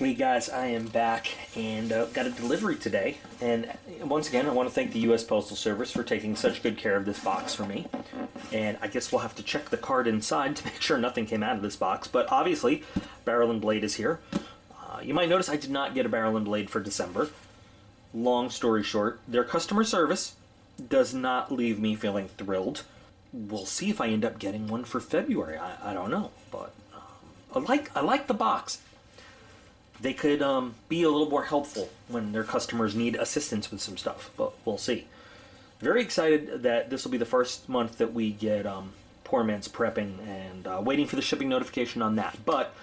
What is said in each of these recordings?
Hey guys, I am back and got a delivery today. And once again, I want to thank the U.S. Postal Service for taking such good care of this box for me. And I guess we'll have to check the card inside to make sure nothing came out of this box. But obviously, Barrel and Blade is here. You might notice I did not get a Barrel and Blade for December. Long story short, their customer service does not leave me feeling thrilled. We'll see if I end up getting one for February. I don't know, but I like the box. They could be a little more helpful when their customers need assistance with some stuff, but we'll see. Very excited that this will be the first month that we get Poor Man's Prepping, and waiting for the shipping notification on that. But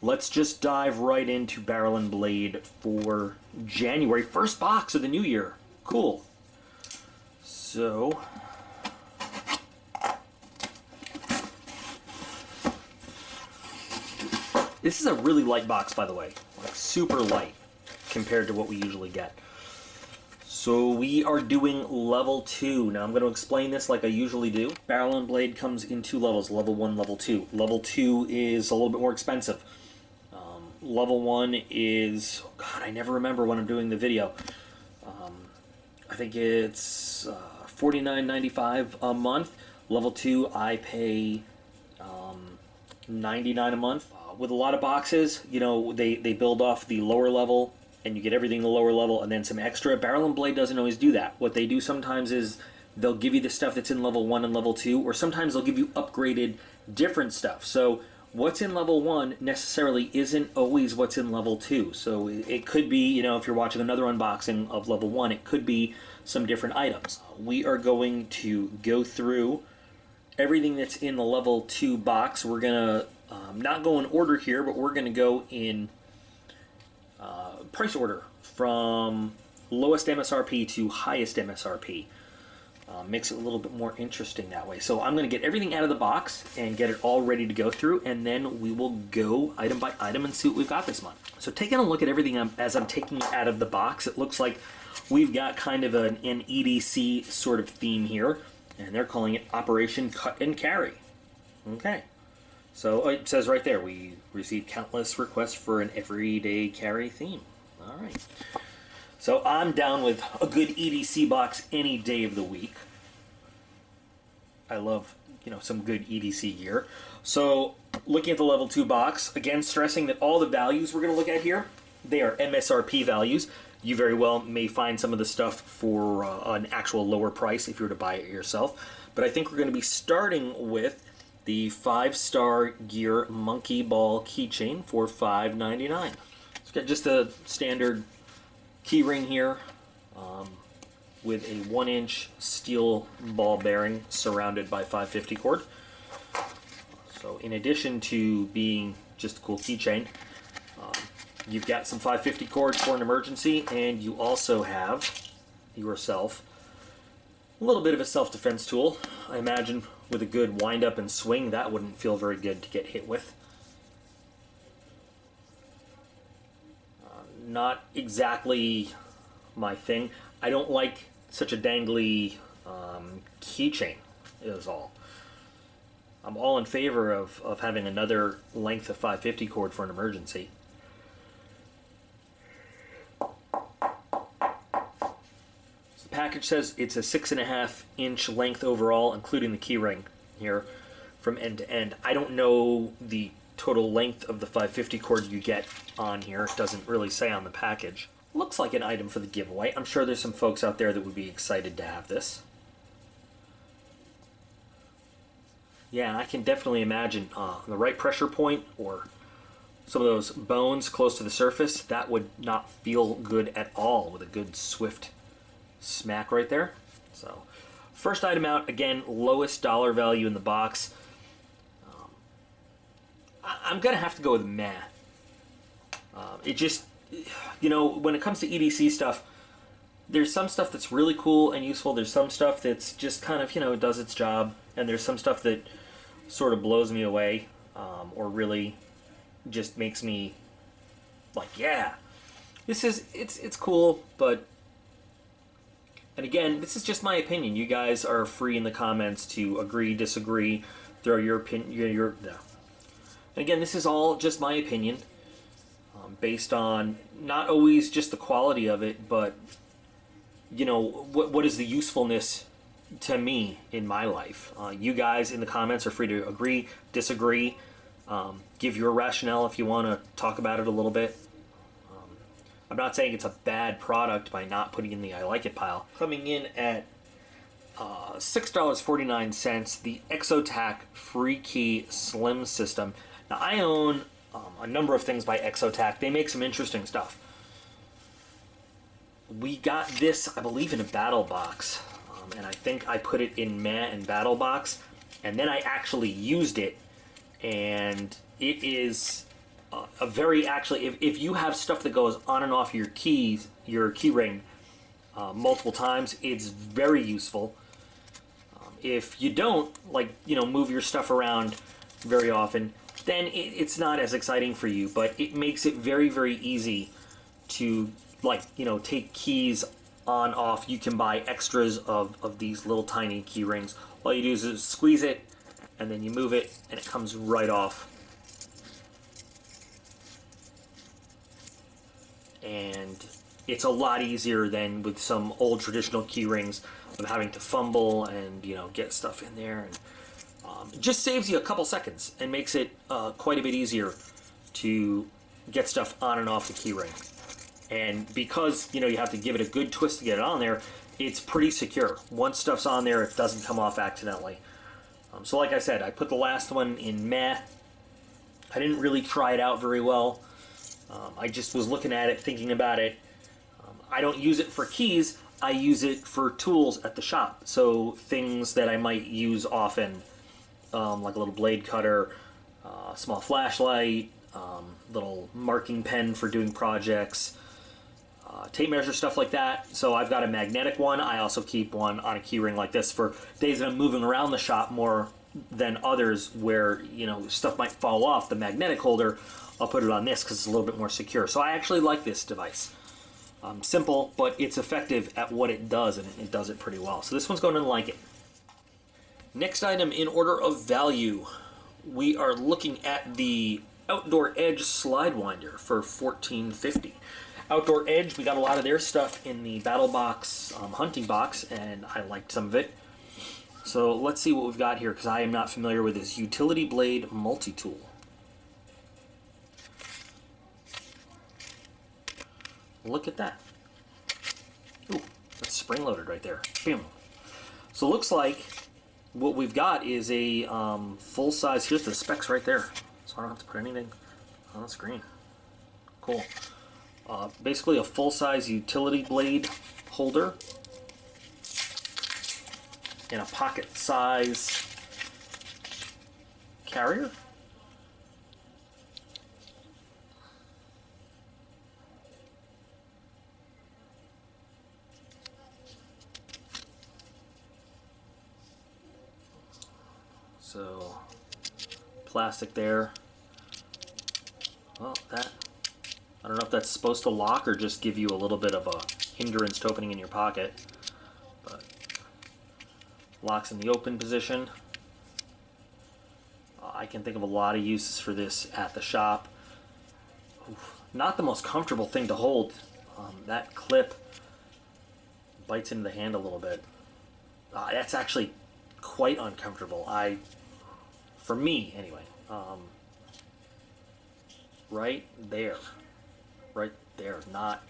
let's just dive right into Barrel and Blade for January. First box of the new year. Cool. So this is a really light box, by the way. Like super light compared to what we usually get. So we are doing level 2. Now I'm going to explain this like I usually do. Barrel and Blade comes in 2 levels, level 1, level 2. Level 2 is a little bit more expensive. Level 1 is, oh God, I never remember when I'm doing the video. I think it's $49.95 a month. Level 2 I pay $99 a month. With a lot of boxes, you know, they build off the lower level and you get everything in the lower level and then some extra. Barrel and Blade doesn't always do that. What they do sometimes is they'll give you the stuff that's in level 1 and level 2, or sometimes they'll give you upgraded different stuff. So what's in level 1 necessarily isn't always what's in level 2. So it could be, you know, if you're watching another unboxing of level 1, it could be some different items. We are going to go through everything that's in the level 2 box. We're going to not go in order here, but we're going to go in price order from lowest MSRP to highest MSRP. Makes it a little bit more interesting that way. So I'm going to get everything out of the box and get it all ready to go through, and then we will go item by item and see what we've got this month. So taking a look at everything as I'm taking it out of the box, it looks like we've got kind of an EDC sort of theme here, and they're calling it Operation Cut and Carry. Okay. So it says right there, we received countless requests for an everyday carry theme. All right. So I'm down with a good EDC box any day of the week. I love, you know, some good EDC gear. So looking at the level 2 box, again, stressing that all the values we're going to look at here, they are MSRP values. You very well may find some of the stuff for an actual lower price if you were to buy it yourself. But I think we're going to be starting with the 5-star gear monkey ball keychain for $5.99. It's got just a standard key ring here with a 1-inch steel ball bearing surrounded by 550 cord. So in addition to being just a cool keychain, you've got some 550 cord for an emergency, and you also have yourself a little bit of a self-defense tool. I imagine with a good wind-up and swing, that wouldn't feel very good to get hit with. Not exactly my thing. I don't like such a dangly keychain, is all. I'm all in favor of having another length of 550 cord for an emergency. The package says it's a 6.5-inch length overall, including the key ring here from end to end. I don't know the total length of the 550 cord you get on here. It doesn't really say on the package. Looks like an item for the giveaway. I'm sure there's some folks out there that would be excited to have this. Yeah, I can definitely imagine the right pressure point or some of those bones close to the surface, that would not feel good at all with a good swift smack right there. So first item out, again, lowest dollar value in the box. I'm gonna have to go with meh. It just, you know, when it comes to EDC stuff, there's some stuff that's really cool and useful. There's some stuff that's just kind of, you know, does its job, and there's some stuff that sort of blows me away, or really just makes me like, yeah, this is, it's cool, but, and again, this is just my opinion. You guys are free in the comments to agree, disagree, throw your opinion, no. And again, this is all just my opinion. based on not always just the quality of it, but you know, what is the usefulness to me in my life. You guys in the comments are free to agree, disagree, give your rationale if you want to talk about it a little bit. I'm not saying it's a bad product by not putting in the I like it pile. Coming in at $6.49, the Exotac Free Key Slim System. Now I own a number of things by Exotac. They make some interesting stuff. We got this, I believe, in a battle box, and I think I put it in matte and battle box, and then I actually used it, and it is a very, actually, if you have stuff that goes on and off your keys, your key ring, multiple times, it's very useful. If you don't, like, you know, move your stuff around very often, then it's not as exciting for you, but it makes it very, very easy to, like, you know, take keys on, off. You can buy extras of these little tiny key rings. All you do is squeeze it, and then you move it, and it comes right off. And it's a lot easier than with some old traditional key rings of having to fumble and, you know, get stuff in there. And it just saves you a couple seconds and makes it quite a bit easier to get stuff on and off the key ring. And because, you know, you have to give it a good twist to get it on there, it's pretty secure. Once stuff's on there, it doesn't come off accidentally. So like I said, I put the last one in matte. I didn't really try it out very well. I just was looking at it, thinking about it. I don't use it for keys. I use it for tools at the shop. So things that I might use often, like a little blade cutter, small flashlight, little marking pen for doing projects, tape measure, stuff like that. So I've got a magnetic one. I also keep one on a key ring like this for days that I'm moving around the shop more than others where, you know, stuff might fall off. The magnetic holder, I'll put it on this because it's a little bit more secure. So I actually like this device. Simple, but it's effective at what it does, and it does it pretty well. So this one's going to like it. Next item in order of value, we are looking at the Outdoor Edge Slide Winder for $14.50. Outdoor Edge, we got a lot of their stuff in the Battle Box hunting box, and I liked some of it. So let's see what we've got here, because I am not familiar with this Utility Blade Multi-Tool. Look at that. Ooh, that's spring-loaded right there. Bam. So it looks like what we've got is a full-size, here's the specs right there. So I don't have to put anything on the screen. Cool. Basically a full-size utility blade holder in a pocket-size carrier. So, plastic there. Well, that, I don't know if that's supposed to lock or just give you a little bit of a hindrance to opening in your pocket, but locks in the open position. I can think of a lot of uses for this at the shop. Oof, not the most comfortable thing to hold. That clip bites into the hand a little bit. That's actually quite uncomfortable. For me anyway, right there, not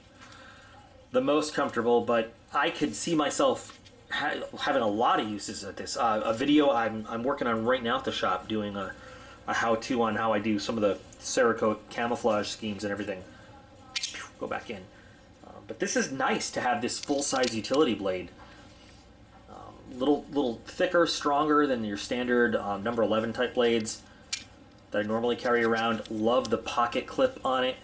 the most comfortable, but I could see myself having a lot of uses at this. A video I'm working on right now at the shop, doing a how-to on how I do some of the Cerakote camouflage schemes and everything. Go back in. But this is nice to have this full-size utility blade. Little thicker, stronger than your standard number 11 type blades that I normally carry around. Love the pocket clip on it,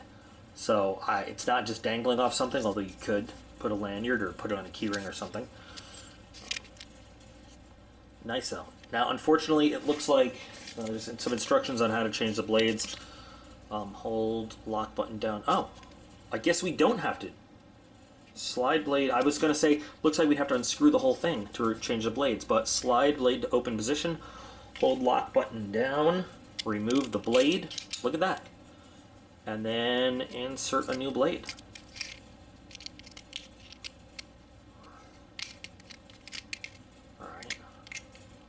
so it's not just dangling off something, although you could put a lanyard or put it on a key ring or something. Nice though. Now unfortunately it looks like there's some instructions on how to change the blades. Hold lock button down. Oh, I guess we don't have to. Slide blade, I was going to say, looks like we'd have to unscrew the whole thing to change the blades, but slide blade to open position, hold lock button down, remove the blade. Look at that. and then insert a new blade. Alright,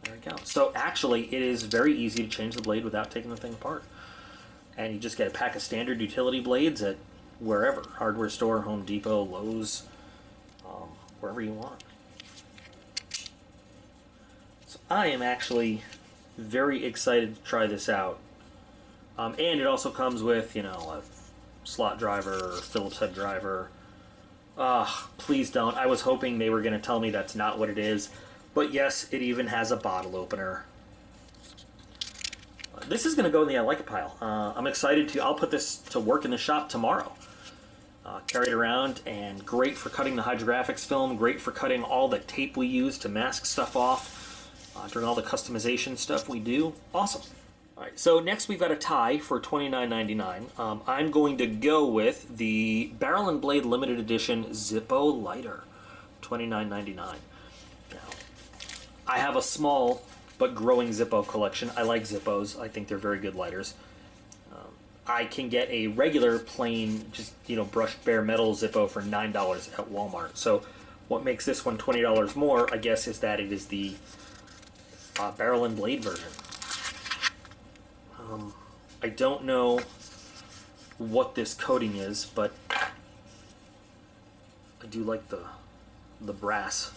there we go. So actually it is very easy to change the blade without taking the thing apart. And you just get a pack of standard utility blades at wherever, hardware store, Home Depot, Lowe's, wherever you want. So I am actually very excited to try this out. And it also comes with, you know, a slot driver, Phillips head driver. Please don't. I was hoping they were going to tell me that's not what it is. But yes, it even has a bottle opener. This is going to go in the I like it pile. I'm excited to, I'll put this to work in the shop tomorrow. Carry it around, and great for cutting the hydrographics film, great for cutting all the tape we use to mask stuff off during all the customization stuff we do. Awesome. All right, so next we've got a tie for $29.99. I'm going to go with the Barrel and Blade Limited Edition Zippo Lighter, $29.99. Now, I have a small but growing Zippo collection. I like Zippos. I think they're very good lighters. I can get a regular plain, just, you know, brushed bare metal Zippo for $9 at Walmart. So what makes this one $20 more, I guess, is that it is the barrel and blade version. I don't know what this coating is, but I do like the brass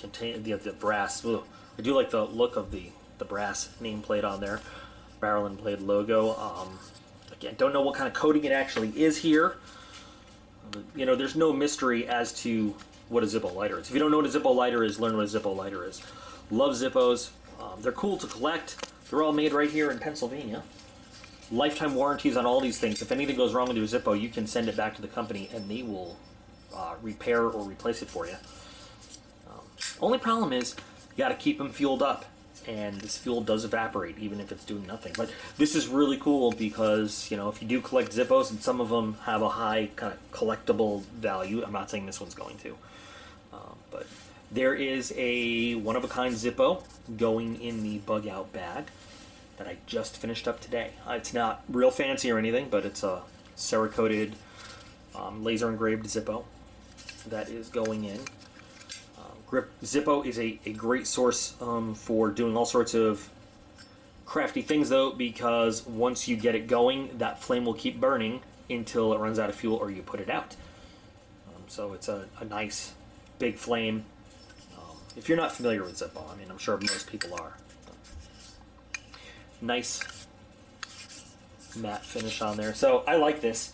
the brass. Ugh. I do like the look of the brass nameplate on there, barrel and blade logo. Again, don't know what kind of coating it actually is here. You know, there's no mystery as to what a Zippo lighter is. If you don't know what a Zippo lighter is, learn what a Zippo lighter is. Love Zippos. They're cool to collect. They're all made right here in Pennsylvania. Lifetime warranties on all these things. If anything goes wrong with your Zippo, you can send it back to the company and they will repair or replace it for you. Only problem is you got to keep them fueled up, and this fuel does evaporate even if it's doing nothing. But this is really cool because, you know, if you do collect Zippos, and some of them have a high kind of collectible value, I'm not saying this one's going to, but there is a one-of-a-kind Zippo going in the bug-out bag that I just finished up today. It's not real fancy or anything, but it's a Cerakoted laser-engraved Zippo that is going in. Zippo is a great source for doing all sorts of crafty things, though, because once you get it going, that flame will keep burning until it runs out of fuel or you put it out. So it's a nice big flame. If you're not familiar with Zippo, I mean, I'm sure most people are. Nice matte finish on there. So I like this.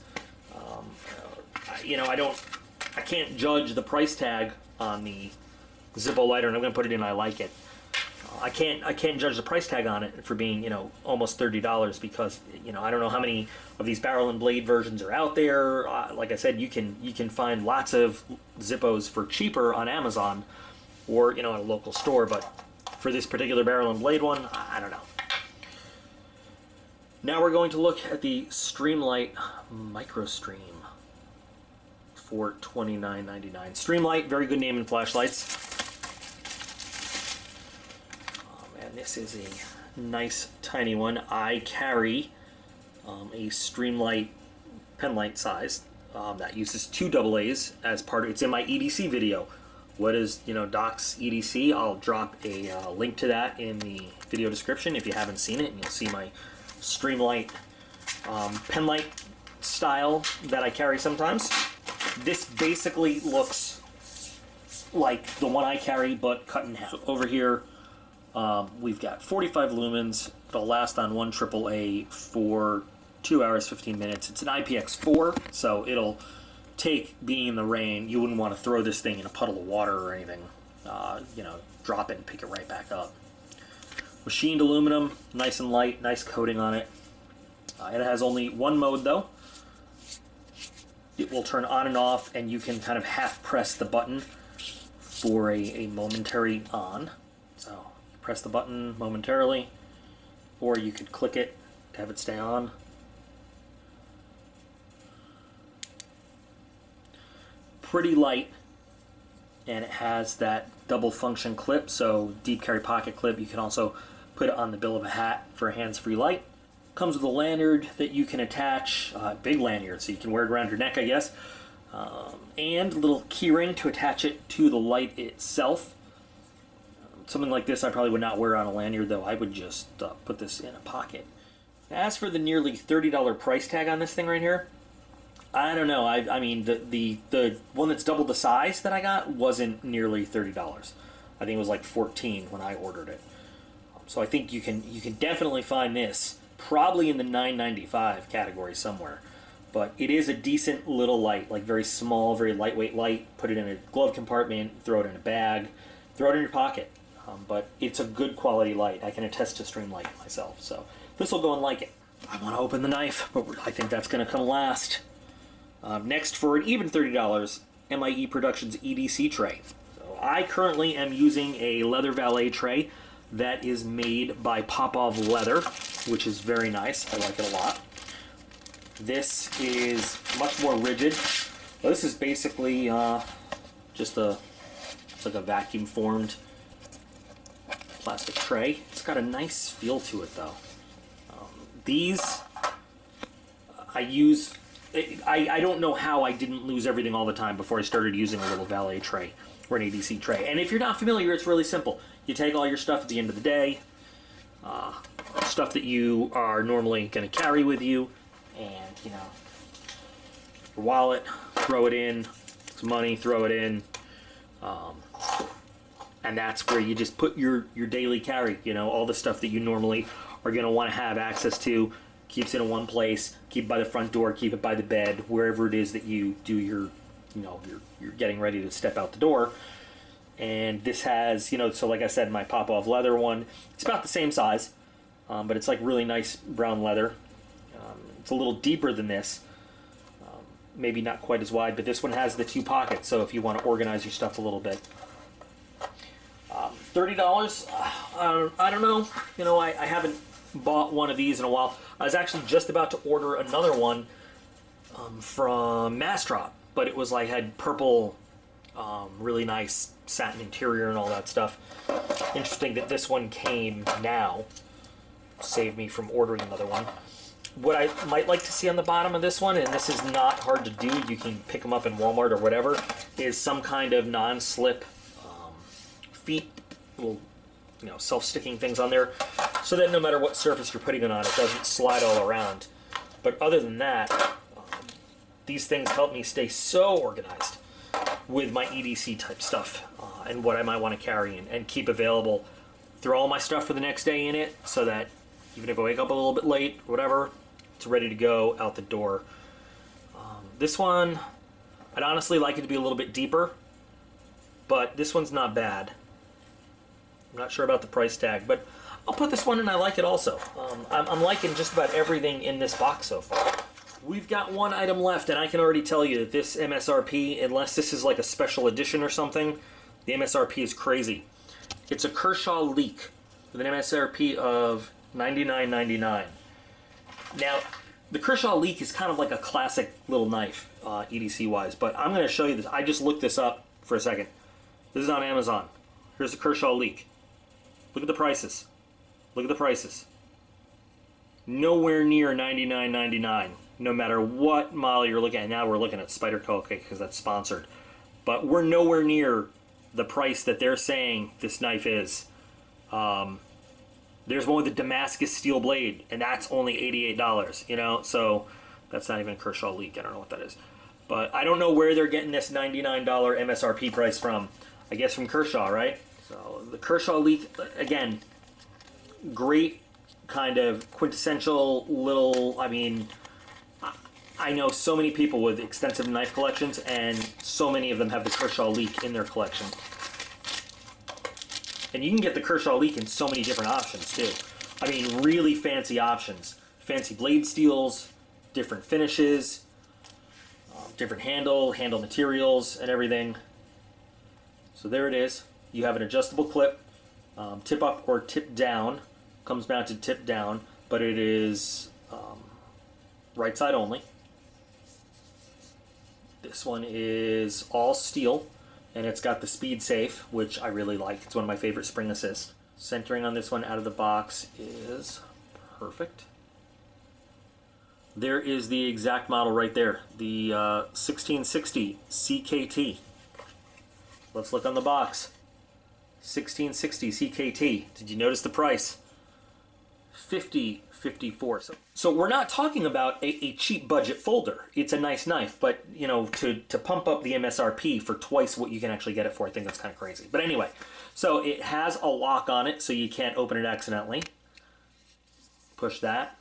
You know, I can't judge the price tag on the Zippo lighter, and I'm going to put it in I like it. I can't judge the price tag on it for being, you know, almost $30 because, you know, I don't know how many of these barrel and blade versions are out there. Like I said, you can find lots of Zippos for cheaper on Amazon or, you know, at a local store, but for this particular barrel and blade one, I don't know. Now we're going to look at the Streamlight MicroStream for $29.99. Streamlight, very good name in flashlights. And this is a nice tiny one. I carry a Streamlight penlight size that uses 2 AA's as part of. It's in my EDC video. What is, you know, Doc's EDC? I'll drop a link to that in the video description if you haven't seen it, and you'll see my Streamlight penlight style that I carry sometimes. This basically looks like the one I carry, but cut in half. So over here, we've got 45 lumens. It'll last on 1 AAA for 2 hours, 15 minutes. It's an IPX4, so it'll take being in the rain. You wouldn't want to throw this thing in a puddle of water or anything. You know, drop it and pick it right back up. Machined aluminum, nice and light, nice coating on it. It has only one mode though. It will turn on and off, and you can kind of half press the button for a momentary on. So press the button momentarily, or you could click it to have it stay on. Pretty light, and it has that double function clip, so deep carry pocket clip. You can also put it on the bill of a hat for a hands-free light. Comes with a lanyard that you can attach, big lanyard, so you can wear it around your neck, I guess, and a little key ring to attach it to the light itself. Something like this I probably would not wear on a lanyard, though. I would just put this in a pocket. As for the nearly $30 price tag on this thing right here, I don't know. I mean, the one that's double the size that I got wasn't nearly $30. I think it was like $14 when I ordered it. So I think you can definitely find this probably in the $9.95 category somewhere. But it is a decent little light, like very small, very lightweight light. Put it in a glove compartment, throw it in a bag, throw it in your pocket. But it's a good quality light. I can attest to Streamlight myself, so this will go in like it. I want to open the knife, but I think that's going to come last. Next, for an even $30, MIE Productions EDC Tray. So I currently am using a leather valet tray that is made by Popov Leather, which is very nice. I like it a lot. This is much more rigid. Well, this is basically just it's like a vacuum formed plastic tray. It's got a nice feel to it, though. These I use. I don't know how I didn't lose everything all the time before I started using a little valet tray or an EDC tray. And if you're not familiar, it's really simple. You take all your stuff at the end of the day, stuff that you are normally going to carry with you, and your wallet, throw it in, some money, throw it in. And that's where you just put your daily carry, all the stuff that you normally are going to want to have access to. Keeps it in one place, keep it by the front door, keep it by the bed, wherever it is that you do you're getting ready to step out the door. And this has, so like I said, my Popov leather one, it's about the same size, but it's like really nice brown leather. It's a little deeper than this, maybe not quite as wide, but this one has the two pockets, so if you want to organize your stuff a little bit. $30, I don't know. I haven't bought one of these in a while. I was actually just about to order another one from Mastrop, but it was like had purple, really nice satin interior and all that stuff. Interesting that this one came now. Saved me from ordering another one. What I might like to see on the bottom of this one, and this is not hard to do, you can pick them up in Walmart or whatever, is some kind of non-slip feet, little self-sticking things on there, so that no matter what surface you're putting it on, it doesn't slide all around. But other than that, these things help me stay so organized with my EDC type stuff and what I might want to carry and keep available. Throw all my stuff for the next day in it, so that even if I wake up a little bit late or whatever, it's ready to go out the door. This one, I'd honestly like it to be a little bit deeper, but this one's not bad. I'm not sure about the price tag, but I'll put this one in. I like it also. I'm liking just about everything in this box so far. We've got one item left, and I can already tell you that this MSRP, unless this is like a special edition or something, the MSRP is crazy. It's a Kershaw Leak with an MSRP of $99.99. Now, the Kershaw Leak is kind of like a classic little knife, EDC-wise, but I'm going to show you this. I just looked this up for a second. This is on Amazon. Here's the Kershaw Leak. Look at the prices. Look at the prices. Nowhere near $99.99, no matter what model you're looking at. Now we're looking at Spyderco because that's sponsored. But we're nowhere near the price that they're saying this knife is. There's one with a Damascus steel blade, and that's only $88, so that's not even a Kershaw Leak. I don't know what that is. But I don't know where they're getting this $99 MSRP price from. I guess from Kershaw, right? So the Kershaw Leak, again, great kind of quintessential little, I know so many people with extensive knife collections, and so many of them have the Kershaw Leak in their collection. And you can get the Kershaw Leak in so many different options, too. Really fancy options. Fancy blade steels, different finishes, different handle materials, and everything. So there it is. You have an adjustable clip, tip up or tip down. Comes mounted tip down, but it is right side only. This one is all steel, and it's got the speed safe, which I really like. It's one of my favorite spring assist. Centering on this one out of the box is perfect. There is the exact model right there, the 1660 CKT. Let's look on the box. 1660 CKT. Did you notice the price? $50.54. So we're not talking about a cheap budget folder. It's a nice knife, but you know, to pump up the MSRP for twice what you can actually get it for, I think that's kind of crazy. But anyway, so it has a lock on it, so you can't open it accidentally. Push that.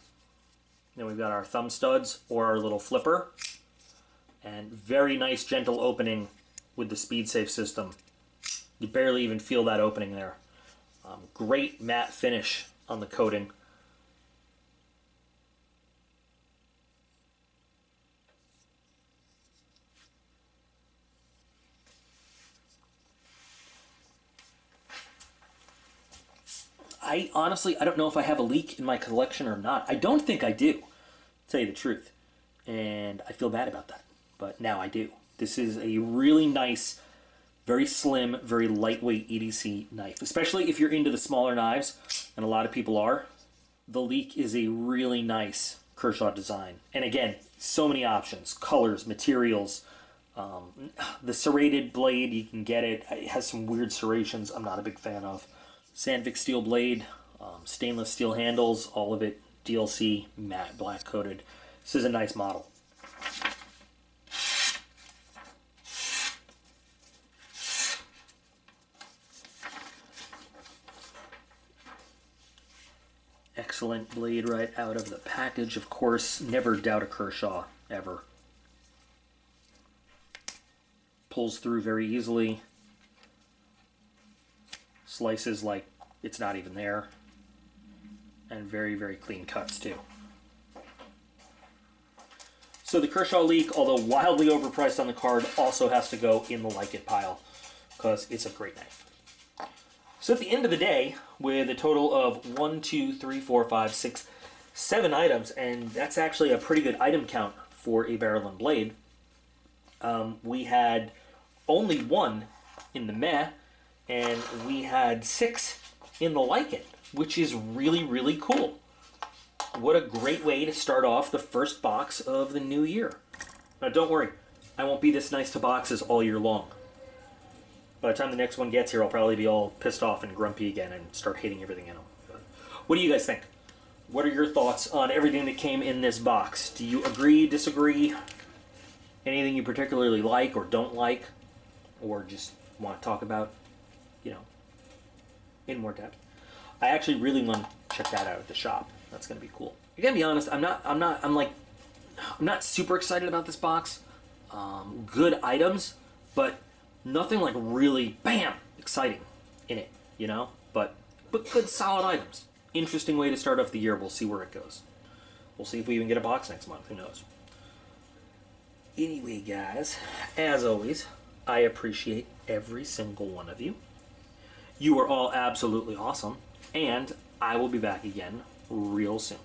Then we've got our thumb studs or our little flipper, and very nice gentle opening with the speed safe system. You barely even feel that opening there. Great matte finish on the coating. I honestly don't know if I have a leak in my collection or not. I don't think I do, to tell you the truth. And I feel bad about that. But now I do. This is a really nice, very slim, very lightweight EDC knife. Especially if you're into the smaller knives, and a lot of people are. The Leak is a really nice Kershaw design. And again, so many options, colors, materials. The serrated blade, you can get it. It has some weird serrations I'm not a big fan of. Sandvik steel blade, stainless steel handles, all of it DLC matte black coated. This is a nice model. Excellent blade right out of the package. Of course, never doubt a Kershaw, ever. Pulls through very easily. Slices like it's not even there, and very, very clean cuts too. So the Kershaw Leak, although wildly overpriced on the card, also has to go in the like it pile because it's a great knife. So at the end of the day, with a total of 1, 2, 3, 4, 5, 6, 7 items, and that's actually a pretty good item count for a barrel and blade, we had only 1 in the meh, and we had 6 in the like it, which is really, really cool. What a great way to start off the first box of the new year. Now don't worry, I won't be this nice to boxes all year long. By the time the next one gets here, I'll probably be all pissed off and grumpy again and start hating everything in them. What do you guys think? What are your thoughts on everything that came in this box? Do you agree, disagree? Anything you particularly like or don't like? Or just want to talk about? You know, in more depth. I actually really want to check that out at the shop. That's gonna be cool. I gotta be honest, I'm not super excited about this box. Good items, but nothing like really bam exciting in it, you know. But good solid items. Interesting way to start off the year. We'll see where it goes. We'll see if we even get a box next month. Who knows? Anyway, guys, as always, I appreciate every single one of you. You are all absolutely awesome, and I will be back again real soon.